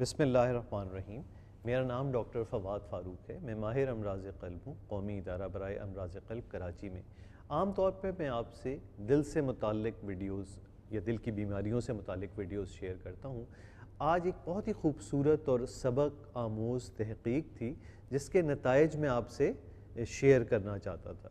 بسم اللہ الرحمن الرحیم۔ میرا نام ڈاکٹر فواد فاروق ہے۔ میں ماہر امراض قلب ہوں، قومی ادارہ برائے امراض قلب کراچی میں۔ عام طور پہ میں آپ سے دل سے متعلق ویڈیوز یا دل کی بیماریوں سے متعلق ویڈیوز شیئر کرتا ہوں۔ آج ایک بہت ہی خوبصورت اور سبق آموز تحقیق تھی جس کے نتائج میں آپ سے شیئر کرنا چاہتا تھا۔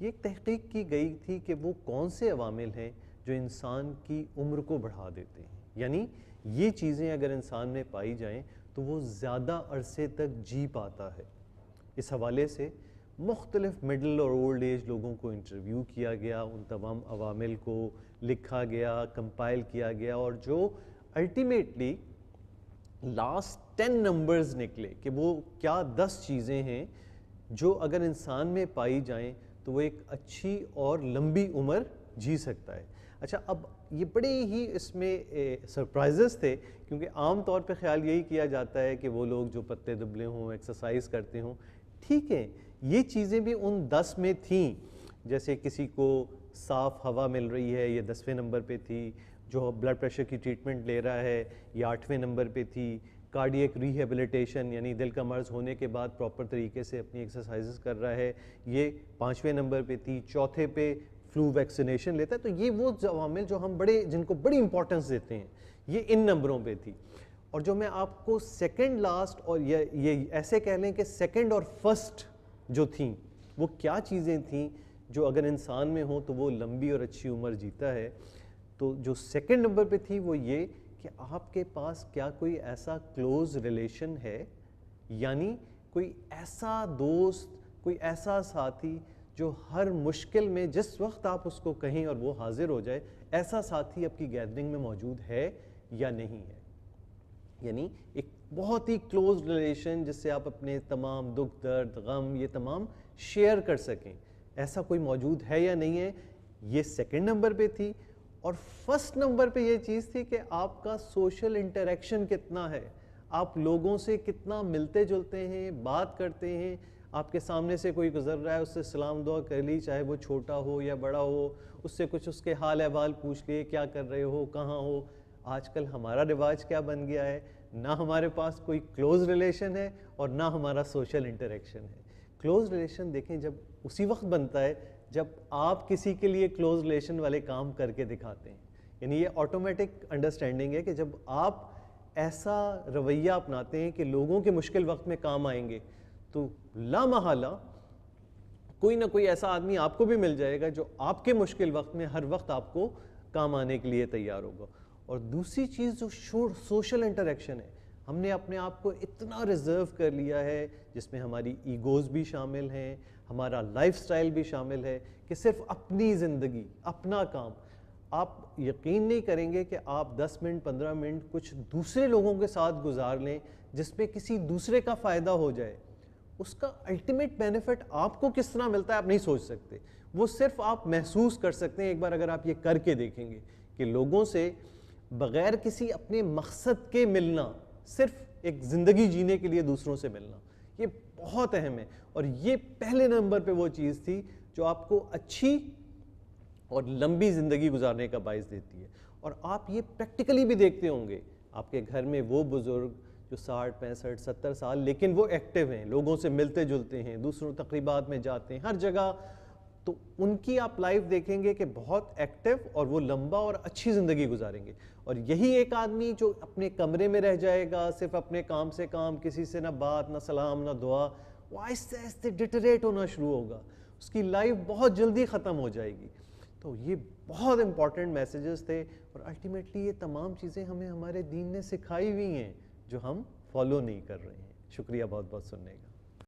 یہ ایک تحقیق کی گئی تھی کہ وہ کون سے عوامل ہیں جو انسان کی عمر کو بڑھا دیتے ہیں، یعنی یہ چیزیں اگر انسان میں پائی جائیں تو وہ زیادہ عرصے تک جی پاتا ہے۔ اس حوالے سے مختلف مڈل اور اولڈ ایج لوگوں کو انٹرویو کیا گیا، ان تمام عوامل کو لکھا گیا، کمپائل کیا گیا، اور جو الٹیمیٹلی لاسٹ 10 نمبرز نکلے کہ وہ کیا 10 چیزیں ہیں جو اگر انسان میں پائی جائیں تو وہ ایک اچھی اور لمبی عمر جی سکتا ہے۔ اچھا، اب یہ بڑے ہی اس میں سرپرائزز تھے، کیونکہ عام طور پہ خیال یہی کیا جاتا ہے کہ وہ لوگ جو پتلے دبلے ہوں، ایکسرسائز کرتے ہوں، ٹھیک ہے، یہ چیزیں بھی ان 10 میں تھیں۔ جیسے کسی کو صاف ہوا مل رہی ہے، یہ 10ویں نمبر پہ تھی۔ جو بلڈ پریشر کی ٹریٹمنٹ لے رہا ہے، یہ 8ویں نمبر پہ تھی۔ کارڈیک ریہیبلیٹیشن یعنی دل کا مرض ہونے کے بعد پراپر طریقے سے اپنی ایکسرسائزز کر رہا ہے، یہ 5ویں نمبر پہ تھی۔ چوتھے پہ فلو ویکسینیشن لیتا ہے۔ تو یہ وہ عوامل جو ہم جن کو بڑی امپورٹنس دیتے ہیں، یہ ان نمبروں پہ تھی۔ اور جو میں آپ کو سیکنڈ لاسٹ، اور یہ ایسے کہہ لیں کہ سیکنڈ اور فرسٹ جو تھیں، وہ کیا چیزیں تھیں جو اگر انسان میں ہوں تو وہ لمبی اور اچھی عمر جیتا ہے۔ تو جو سیکنڈ نمبر پہ تھی وہ یہ کہ آپ کے پاس کیا کوئی ایسا کلوز ریلیشن ہے، یعنی کوئی ایسا دوست، کوئی ایسا ساتھی جو ہر مشکل میں جس وقت آپ اس کو کہیں اور وہ حاضر ہو جائے، ایسا ساتھی آپ کی گیدرنگ میں موجود ہے یا نہیں ہے۔ یعنی ایک بہت ہی کلوز ریلیشن جس سے آپ اپنے تمام دکھ درد غم یہ تمام شیئر کر سکیں، ایسا کوئی موجود ہے یا نہیں ہے، یہ سیکنڈ نمبر پہ تھی۔ اور فرسٹ نمبر پہ یہ چیز تھی کہ آپ کا سوشل انٹریکشن کتنا ہے، آپ لوگوں سے کتنا ملتے جلتے ہیں، بات کرتے ہیں۔ آپ کے سامنے سے کوئی گزر رہا ہے، اس سے سلام دعا کر لی، چاہے وہ چھوٹا ہو یا بڑا ہو، اس سے کچھ اس کے حال احوال پوچھ لیے، کیا کر رہے ہو، کہاں ہو۔ آج کل ہمارا رواج کیا بن گیا ہے، نہ ہمارے پاس کوئی کلوز ریلیشن ہے اور نہ ہمارا سوشل انٹریکشن ہے۔ کلوز ریلیشن دیکھیں جب اسی وقت بنتا ہے جب آپ کسی کے لیے کلوز ریلیشن والے کام کر کے دکھاتے ہیں، یعنی یہ آٹومیٹک انڈرسٹینڈنگ ہے کہ جب آپ ایسا رویہ اپناتے ہیں کہ لوگوں کے مشکل وقت میں کام آئیں گے تو لا محالہ کوئی نہ کوئی ایسا آدمی آپ کو بھی مل جائے گا جو آپ کے مشکل وقت میں ہر وقت آپ کو کام آنے کے لیے تیار ہوگا۔ اور دوسری چیز جو سوشل انٹریکشن ہے، ہم نے اپنے آپ کو اتنا ریزرو کر لیا ہے، جس میں ہماری ایگوز بھی شامل ہیں، ہمارا لائف سٹائل بھی شامل ہے، کہ صرف اپنی زندگی، اپنا کام۔ آپ یقین نہیں کریں گے کہ آپ 10 منٹ 15 منٹ کچھ دوسرے لوگوں کے ساتھ گزار لیں جس میں کسی دوسرے کا فائدہ ہو جائے، اس کا الٹیمیٹ بینیفٹ آپ کو کس طرح ملتا ہے آپ نہیں سوچ سکتے۔ وہ صرف آپ محسوس کر سکتے ہیں ایک بار اگر آپ یہ کر کے دیکھیں گے کہ لوگوں سے بغیر کسی اپنے مقصد کے ملنا، صرف ایک زندگی جینے کے لیے دوسروں سے ملنا، یہ بہت اہم ہے۔ اور یہ پہلے نمبر پہ وہ چیز تھی جو آپ کو اچھی اور لمبی زندگی گزارنے کا باعث دیتی ہے۔ اور آپ یہ پریکٹیکلی بھی دیکھتے ہوں گے، آپ کے گھر میں وہ بزرگ جو 60 65 70 سال لیکن وہ ایکٹیو ہیں، لوگوں سے ملتے جلتے ہیں، دوسروں تقریبات میں جاتے ہیں، ہر جگہ، تو ان کی آپ لائف دیکھیں گے کہ بہت ایکٹیو اور وہ لمبا اور اچھی زندگی گزاریں گے۔ اور یہی ایک آدمی جو اپنے کمرے میں رہ جائے گا، صرف اپنے کام سے کام، کسی سے نہ بات نہ سلام نہ دعا، وہ آہستہ آہستہ ڈیٹریٹ ہونا شروع ہوگا، اس کی لائف بہت جلدی ختم ہو جائے گی۔ تو یہ بہت امپورٹنٹ میسیجز تھے، اور الٹیمیٹلی یہ تمام چیزیں ہمیں ہمارے دین نے سکھائی ہوئی ہیں جو ہم فالو نہیں کر رہے ہیں۔ شکریہ بہت بہت سننے کا۔